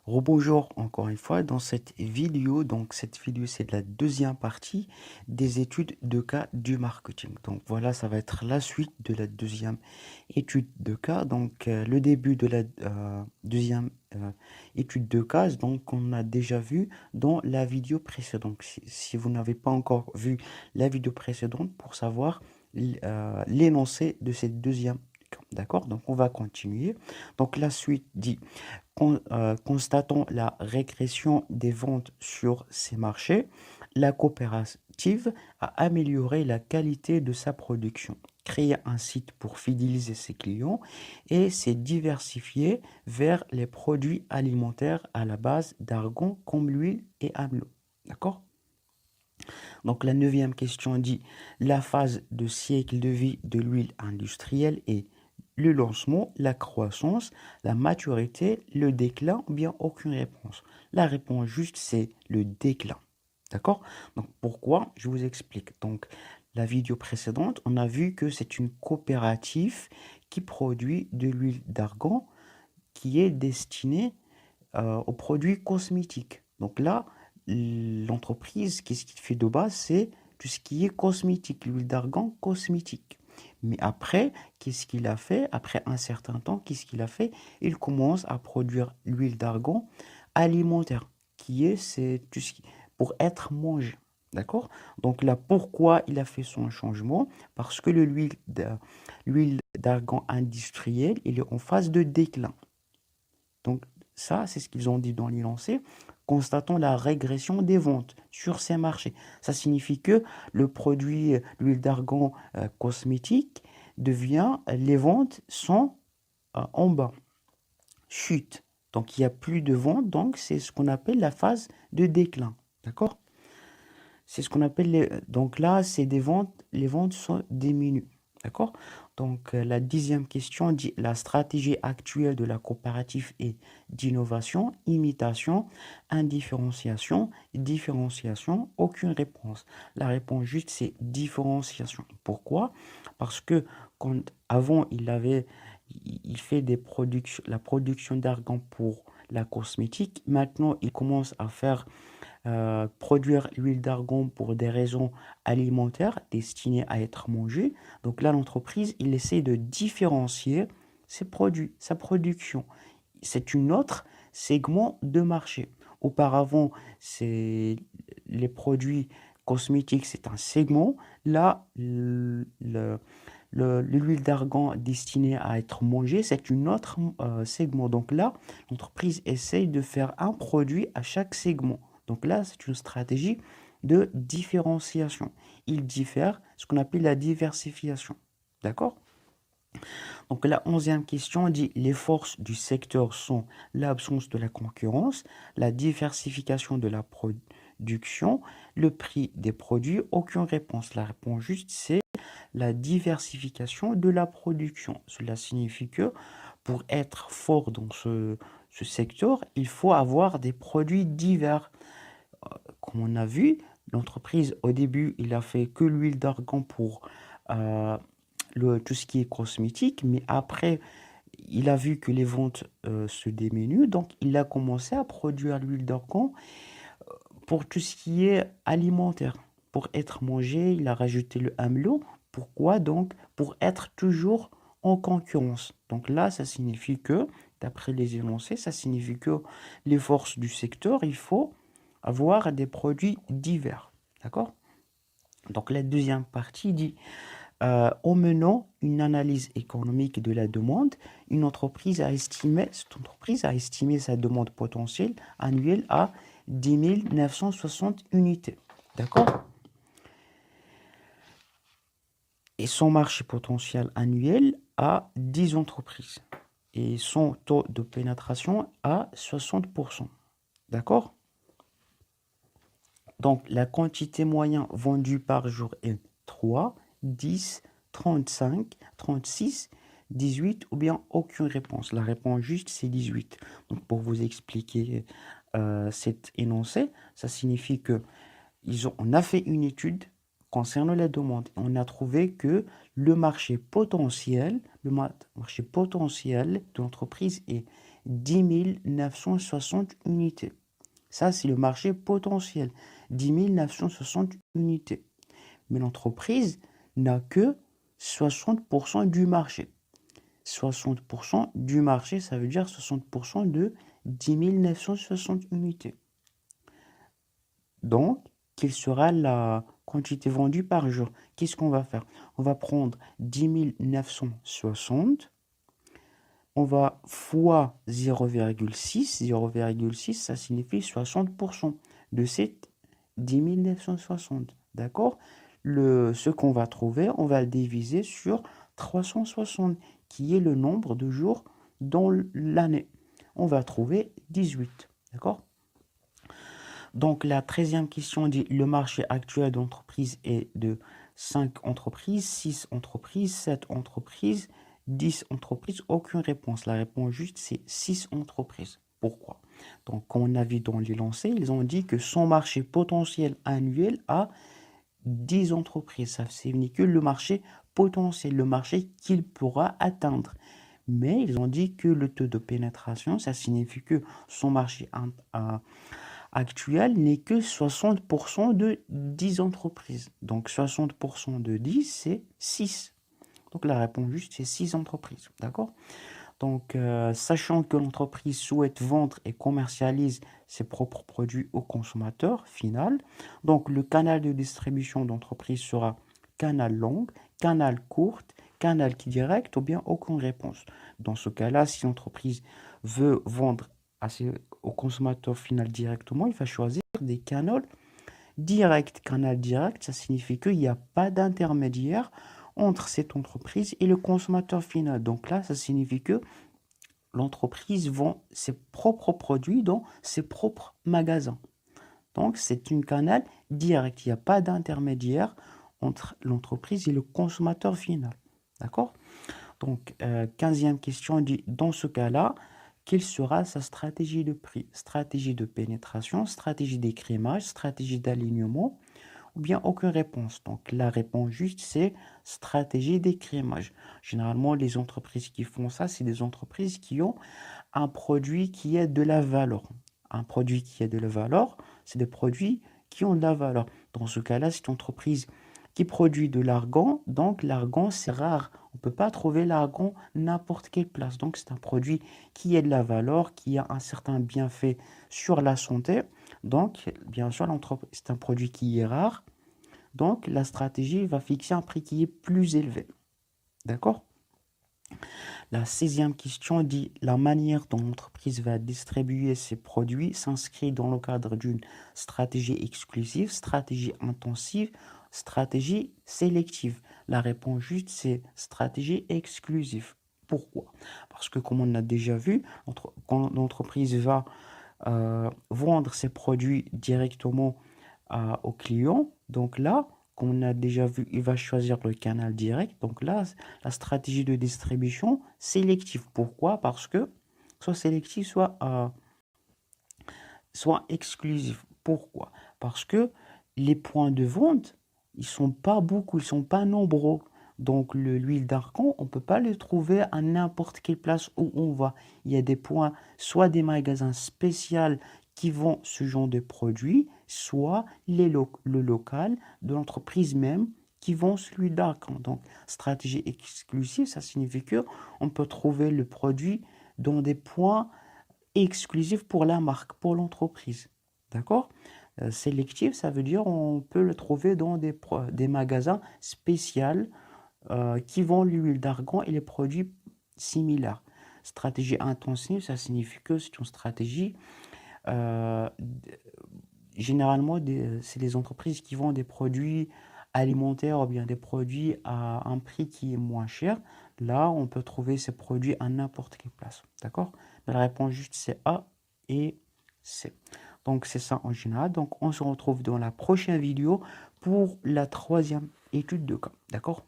Rebonjour encore une fois dans cette vidéo. Donc cette vidéo c'est de la deuxième partie des études de cas du marketing. Donc voilà, ça va être la suite de la deuxième étude de cas. Donc le début de la deuxième étude de cas, donc on a déjà vu dans la vidéo précédente. Si vous n'avez pas encore vu la vidéo précédente pour savoir l'énoncé de cette deuxième cas. D'accord? Donc on va continuer. Donc la suite dit constatant la régression des ventes sur ces marchés, la coopérative a amélioré la qualité de sa production, créé un site pour fidéliser ses clients et s'est diversifié vers les produits alimentaires à la base d'argan comme l'huile et amlo. D'accord? Donc la neuvième question dit la phase de siècle de vie de l'huile industrielle est le lancement, la croissance, la maturité, le déclin ou bien aucune réponse. La réponse juste c'est le déclin. D'accord? Donc pourquoi? Je vous explique. Donc la vidéo précédente, on a vu que c'est une coopérative qui produit de l'huile d'argan qui est destinée aux produits cosmétiques. Donc là, l'entreprise, qu'est-ce qu'il fait de base? C'est tout ce qui est cosmétique, l'huile d'argan cosmétique. Mais après, qu'est-ce qu'il a fait? Après un certain temps, qu'est-ce qu'il a fait? Il commence à produire l'huile d'argan alimentaire, c'est tout ce qui, pour être mangé. D'accord? Donc là, pourquoi il a fait son changement? Parce que l'huile d'argan industrielle, il est en phase de déclin. Donc ça, c'est ce qu'ils ont dit dans l'énoncé. Constatons la régression des ventes sur ces marchés. Ça signifie que le produit, l'huile d'argan cosmétique, les ventes sont en bas, chute. Donc il n'y a plus de ventes, donc c'est ce qu'on appelle la phase de déclin. D'accord? C'est ce qu'on appelle donc là, c'est des ventes, les ventes sont diminuées. D'accord? Donc la dixième question dit la stratégie actuelle de la coopérative est d'innovation, imitation, indifférenciation, différenciation, aucune réponse. La réponse juste c'est différenciation. Pourquoi? Parce que avant il fait la production d'argan pour la cosmétique. Maintenant il commence à faire produire l'huile d'argan pour des raisons alimentaires destinées à être mangées. Donc là, l'entreprise, il essaie de différencier ses produits, sa production. C'est une autre segment de marché. Auparavant, c'est les produits cosmétiques, c'est un segment. Là, l'huile d'argan destinée à être mangée, c'est une autre segment. Donc là, l'entreprise essaye de faire un produit à chaque segment. Donc là, c'est une stratégie de différenciation. Il diffère, ce qu'on appelle la diversification. D'accord? Donc la onzième question dit les forces du secteur sont l'absence de la concurrence, la diversification de la production, le prix des produits. Aucune réponse. La réponse juste c'est la diversification de la production. Cela signifie que pour être fort dans ce secteur, il faut avoir des produits divers. Comme on a vu, l'entreprise, au début, il a fait que l'huile d'argan pour euh, tout ce qui est cosmétique, mais après, il a vu que les ventes se diminuent, donc il a commencé à produire l'huile d'argan pour tout ce qui est alimentaire. Pour être mangé, il a rajouté le amlo. Pourquoi donc? Pour être toujours en concurrence. Donc là, ça signifie que, d'après les énoncés, ça signifie que les forces du secteur, il faut avoir des produits divers. D'accord? Donc la deuxième partie dit, en menant une analyse économique de la demande, cette entreprise a estimé sa demande potentielle annuelle à 10 960 unités. D'accord? Et son marché potentiel annuel à 10 entreprises. Et son taux de pénétration à 60%. D'accord? Donc, la quantité moyenne vendue par jour est 3, 10, 35, 36, 18 ou bien aucune réponse. La réponse juste, c'est 18. Donc, pour vous expliquer cet énoncé, ça signifie que on a fait une étude concernant la demande. On a trouvé que le marché potentiel de l'entreprise est 10 960 unités. Ça, c'est le marché potentiel, 10 960 unités. Mais l'entreprise n'a que 60% du marché. 60% du marché, ça veut dire 60% de 10 960 unités. Donc, quelle sera la quantité vendue par jour? Qu'est-ce qu'on va faire? On va prendre 10 960, on va fois 0,6. 0,6, ça signifie 60% de cette 10 960. D'accord? Ce qu'on va trouver, on va le diviser sur 360, qui est le nombre de jours dans l'année. On va trouver 18. D'accord? Donc, la 13e question dit le marché actuel d'entreprise est de 5 entreprises, 6 entreprises, 7 entreprises, 10 entreprises. Aucune réponse. La réponse juste, c'est 6 entreprises. Pourquoi? Donc, comme on a vu dans les lancers, ils ont dit que son marché potentiel annuel a 10 entreprises. Ça signifie que le marché potentiel, le marché qu'il pourra atteindre. Mais ils ont dit que le taux de pénétration, ça signifie que son marché actuel n'est que 60% de 10 entreprises. Donc 60% de 10, c'est 6. Donc la réponse juste, c'est 6 entreprises. D'accord? Donc, sachant que l'entreprise souhaite vendre et commercialise ses propres produits au consommateur final, donc le canal de distribution d'entreprise sera canal long, canal court, canal qui direct ou bien aucune réponse. Dans ce cas-là, si l'entreprise veut vendre au consommateur final directement, il va choisir des canaux directs. Canal direct, ça signifie qu'il n'y a pas d'intermédiaire entre cette entreprise et le consommateur final. Donc là, ça signifie que l'entreprise vend ses propres produits dans ses propres magasins. Donc, c'est un canal direct. Il n'y a pas d'intermédiaire entre l'entreprise et le consommateur final. D'accord? Donc, 15e question dit, dans ce cas-là, quelle sera sa stratégie de prix? Stratégie de pénétration, stratégie d'écrémage, stratégie d'alignement, ou bien aucune réponse. Donc la réponse juste, c'est stratégie d'écrémage. Généralement, les entreprises qui font ça, c'est des entreprises qui ont un produit qui a de la valeur. Un produit qui a de la valeur, c'est des produits qui ont de la valeur. Dans ce cas-là, c'est une entreprise qui produit de l'argan. Donc l'argan, c'est rare. On ne peut pas trouver l'argan n'importe quelle place. Donc c'est un produit qui a de la valeur, qui a un certain bienfait sur la santé. Donc, bien sûr, c'est un produit qui est rare. Donc, la stratégie va fixer un prix qui est plus élevé. D'accord? La 16e question dit la manière dont l'entreprise va distribuer ses produits s'inscrit dans le cadre d'une stratégie exclusive, stratégie intensive, stratégie sélective. La réponse juste, c'est stratégie exclusive. Pourquoi? Parce que comme on a déjà vu, quand l'entreprise va vendre ses produits directement au client, donc là, comme on a déjà vu, il va choisir le canal direct. Donc là, la stratégie de distribution sélective. Pourquoi? Parce que soit sélective, soit exclusif. Pourquoi? Parce que les points de vente, ils sont pas beaucoup, ils sont pas nombreux. Donc l'huile d'argan, on peut pas le trouver à n'importe quelle place où on va. Il y a des points, soit des magasins spéciaux qui vendent ce genre de produits, soit le local de l'entreprise même qui vend celui d'argan. Donc stratégie exclusive, ça signifie que on peut trouver le produit dans des points exclusif pour la marque, pour l'entreprise. D'accord? Sélectif, ça veut dire on peut le trouver dans des magasins spéciaux qui vendent l'huile d'argan et les produits similaires. Stratégie intensive, ça signifie que c'est une stratégie, euh, généralement, c'est des entreprises qui vendent des produits alimentaires ou bien des produits à un prix qui est moins cher. Là, on peut trouver ces produits à n'importe quelle place. D'accord? La réponse juste, c'est A et C. Donc, c'est ça en général. Donc, on se retrouve dans la prochaine vidéo pour la 3e étude de cas. D'accord?